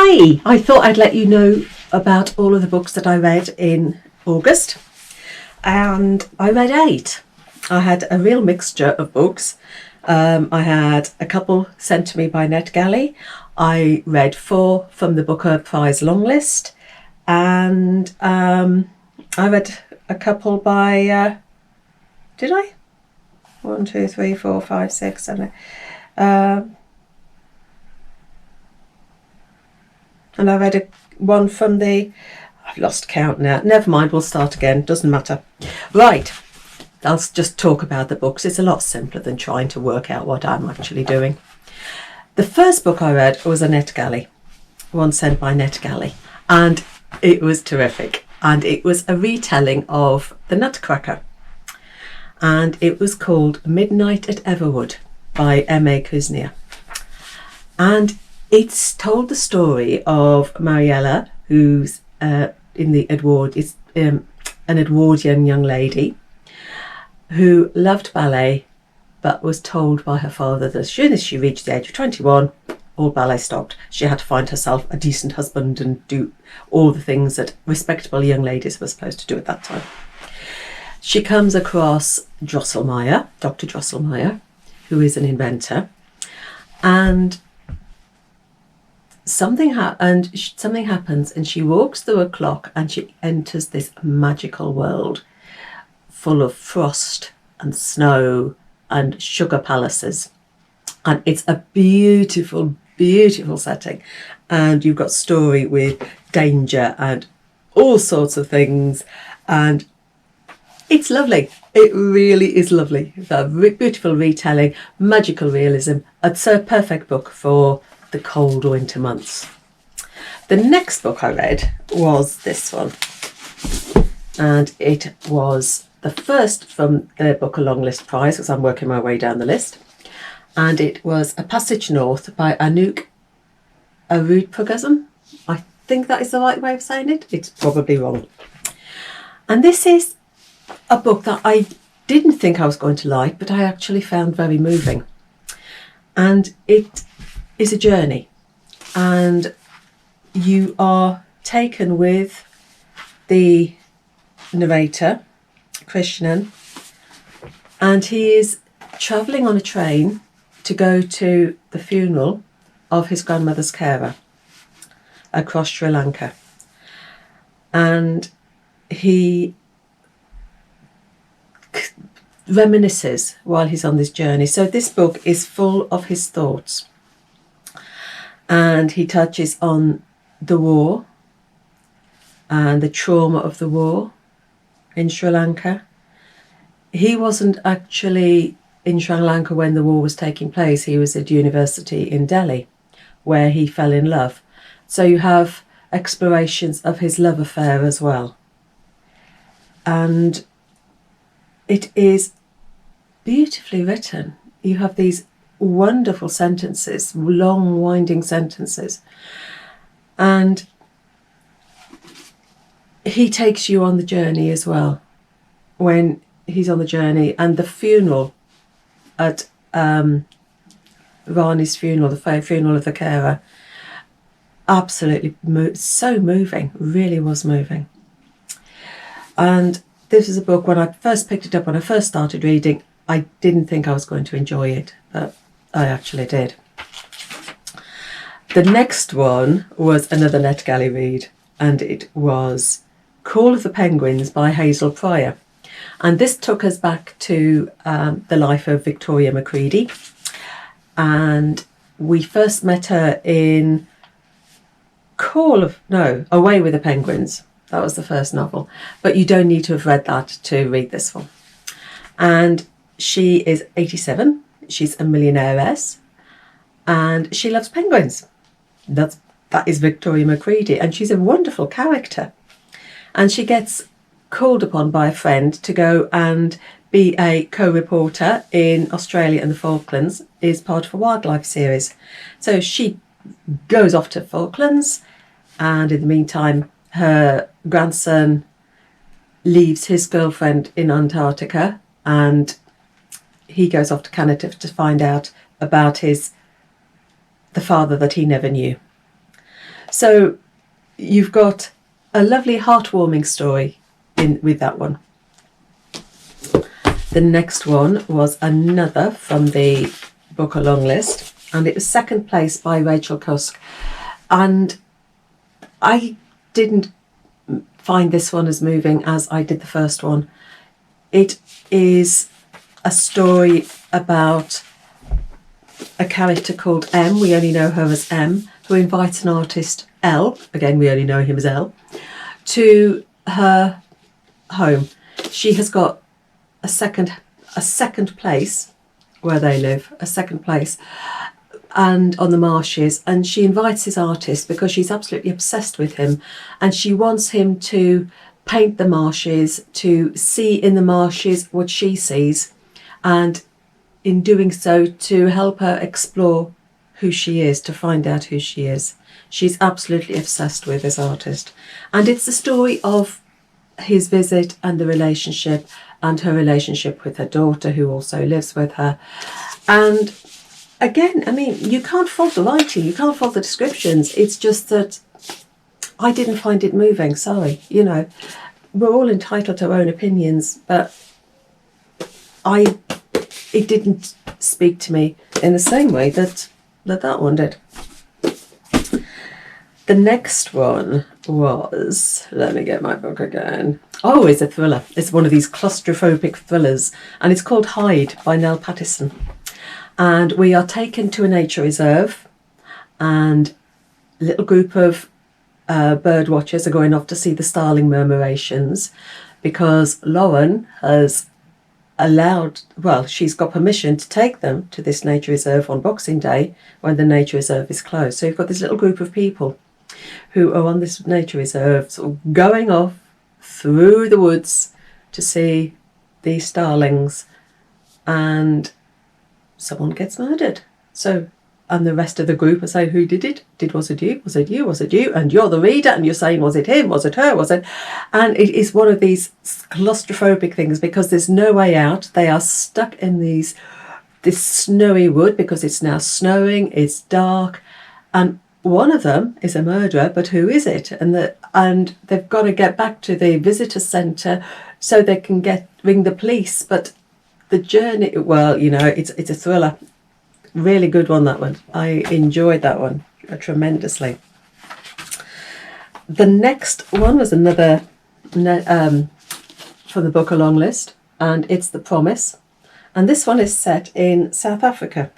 Hi! I thought I'd let you know about all of the books that I read in August. And I read 8. I had a real mixture of books. I had a couple sent to me by NetGalley. I read 4 from the Booker Prize longlist. And I read a couple by... did I? 1, 2, 3, 4, 5, 6, 7... and I read one from the... I've lost count now. Never mind, we'll start again. Doesn't matter. Right. I'll just talk about the books. It's a lot simpler than trying to work out what I'm actually doing. The first book I read was a NetGalley. One sent by NetGalley. And it was terrific. And it was a retelling of The Nutcracker. And it was called Midnight at Everwood by M.A. Kuzniar. And it's told the story of Mariella, who's in the Edward, is an Edwardian young lady who loved ballet, but was told by her father that as soon as she reached the age of 21, all ballet stopped. She had to find herself a decent husband and do all the things that respectable young ladies were supposed to do at that time. She comes across Drosselmeyer, Dr. Drosselmeyer, who is an inventor, and something happens, and she walks through a clock and she enters this magical world full of frost and snow and sugar palaces. And it's a beautiful, beautiful setting. And you've got story with danger and all sorts of things. And it's lovely. It really is lovely. It's a beautiful retelling, magical realism. It's a perfect book for the cold winter months. The next book I read was this one, and it was the first from the Booker Longlist Prize, because I'm working my way down the list, and it was A Passage North by Anuk. Arudpragasam. I think that is the right way of saying it. It's probably wrong. And this is a book that I didn't think I was going to like, but I actually found very moving. And it is a journey, and you are taken with the narrator, Krishnan, and he is travelling on a train to go to the funeral of his grandmother's carer across Sri Lanka. And he reminisces while he's on this journey. So this book is full of his thoughts. And he touches on the war and the trauma of the war in Sri Lanka. He wasn't actually in Sri Lanka when the war was taking place. He was at university in Delhi, where he fell in love. So you have explorations of his love affair as well. And it is beautifully written. You have these wonderful sentences, long winding sentences, and he takes you on the journey as well when he's on the journey. And the funeral at Rani's funeral, the funeral of the carer, absolutely so moving, really was moving. And this is a book, when I first picked it up, when I first started reading, I didn't think I was going to enjoy it, but I actually did. The next one was another NetGalley read, and it was Call of the Penguins by Hazel. And this took us back to the life of Victoria Macready. And we first met her in Away with the Penguins. That was the first novel. But you don't need to have read that to read this one. And she is 87. She's a millionairess, and she loves penguins. That is Victoria Macready, and she's a wonderful character. And she gets called upon by a friend to go and be a co-reporter in Australia and the Falklands, is part of a wildlife series. So she goes off to Falklands, and in the meantime, her grandson leaves his girlfriend in Antarctica, and he goes off to Canada to find out about the father that he never knew. So you've got a lovely heartwarming story with that one. The next one was another from the book A Long List, and it was second place by Rachel Cusk. And I didn't find this one as moving as I did the first one. It is a story about a character called M, we only know her as M, who invites an artist, L, again we only know him as L, to her home. She has got a second place where they live, a second place, and on the marshes, and she invites his artist because she's absolutely obsessed with him, and she wants him to paint the marshes, to see in the marshes what she sees, and in doing so to help her explore who she is, to find out who she is. She's absolutely obsessed with this artist, and it's the story of his visit and the relationship, and her relationship with her daughter who also lives with her. And again, I mean, you can't fault the writing, you can't fault the descriptions. It's just that I didn't find it moving, sorry. You know, we're all entitled to our own opinions, but it didn't speak to me in the same way that one did. The next one was, let me get my book again. Oh, it's a thriller. It's one of these claustrophobic thrillers, and it's called Hide by Nell Pattison. And we are taken to a nature reserve, and a little group of bird watchers are going off to see the starling murmurations, because Lauren has she's got permission to take them to this nature reserve on Boxing Day when the nature reserve is closed. So you've got this little group of people who are on this nature reserve, sort of going off through the woods to see these starlings, and someone gets murdered. So, and the rest of the group are saying, who did it? Was it you? Was it you? Was it you? And you're the reader, and you're saying, was it him? Was it her? Was it? And it is one of these claustrophobic things, because there's no way out. They are stuck in this snowy wood because it's now snowing, it's dark, and one of them is a murderer, but who is it? And they've got to get back to the visitor centre so they can ring the police. But the journey, well, you know, it's a thriller. Really good one, that one. I enjoyed that one tremendously. The next one was another from the book A Long List, and it's The Promise. And this one is set in South Africa.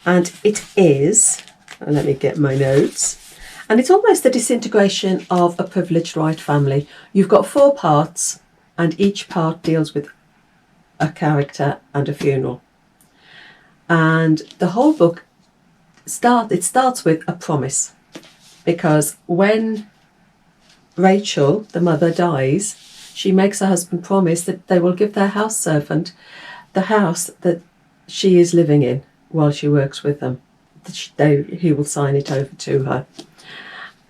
And it is, let me get my notes, and it's almost the disintegration of a privileged white family. You've got 4 parts, and each part deals with a character and a funeral. And the whole book starts with a promise, because when Rachel, the mother, dies, she makes her husband promise that they will give their house servant the house that she is living in while she works with them. He will sign it over to her.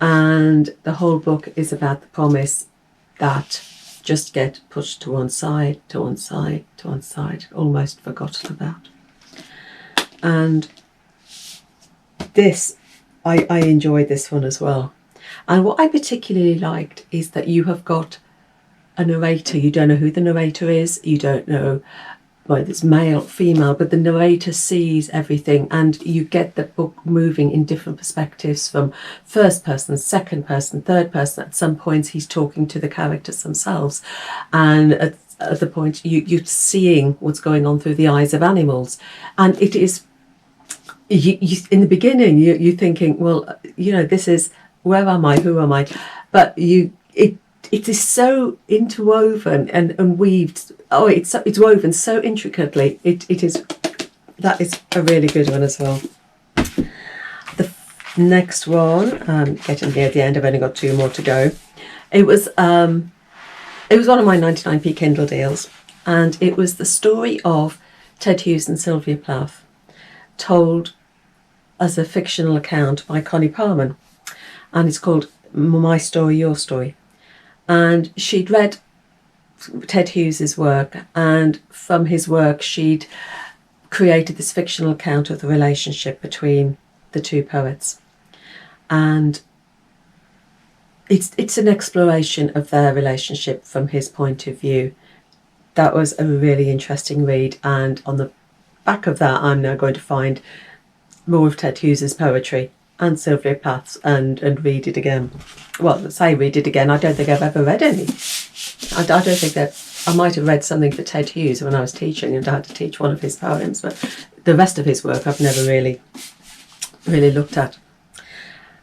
And the whole book is about the promise that just get pushed to one side, almost forgotten about. And this, I enjoyed this one as well. And what I particularly liked is that you have got a narrator. You don't know who the narrator is. You don't know whether it's male, female, but the narrator sees everything, and you get the book moving in different perspectives, from first person, second person, third person. At some points he's talking to the characters themselves, and at other points you're seeing what's going on through the eyes of animals. And it is, you in the beginning you're thinking, well, you know, this is, where am I, who am I? But it is so interwoven and weaved. Oh, it's woven so intricately. That is a really good one as well. The next one, getting near the end, I've only got 2 more to go. It was one of my 99p Kindle deals, and it was the story of Ted Hughes and Sylvia Plath, told as a fictional account by Connie Palmen, and it's called My Story, Your Story. And she'd read Ted Hughes's work, and from his work she'd created this fictional account of the relationship between the 2 poets. and it's an exploration of their relationship from his point of view. That was a really interesting read, and on the back of that I'm now going to find more of Ted Hughes's poetry and Sylvia Plath's and read it again. Well, say read it again, I don't think I've ever read any. I don't think that I might have read something for Ted Hughes when I was teaching, and I had to teach one of his poems, but the rest of his work I've never really looked at.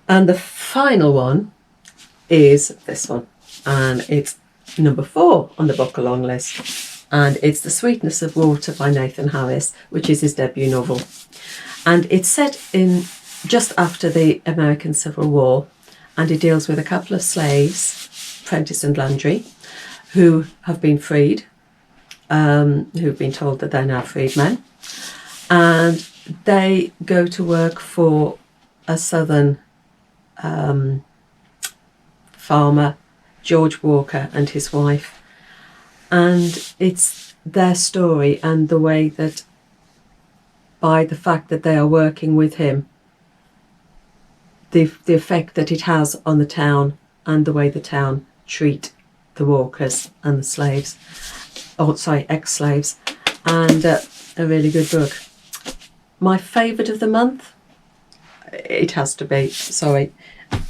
And the final one is this one, and it's number 4 on the book along list, and it's The Sweetness of Water by Nathan Harris, which is his debut novel, and it's set in just after the American Civil War, and it deals with a couple of slaves, Prentice and Landry, who have been freed, who've been told that they're now freed men, and they go to work for a southern farmer, George Walker, and his wife, and it's their story and the way that, by the fact that they are working with him, the effect that it has on the town and the way the town treat the Walkers and the slaves, ex-slaves, and a really good book. My favourite of the month, it has to be, sorry,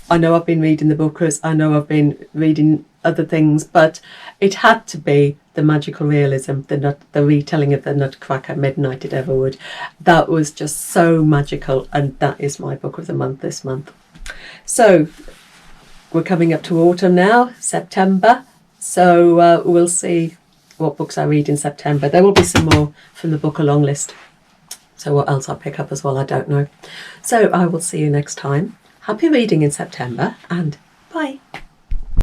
I know I've been reading the Bookers, I know I've been reading other things, but it had to be the magical realism, the retelling of the Nutcracker Midnight at Everwood. That was just so magical, and that is my book of the month this month. So we're coming up to autumn now, September, so we'll see what books I read in September. There will be some more from the book along list, so what else I'll pick up as well, I don't know. So I will see you next time. Happy reading in September, and bye.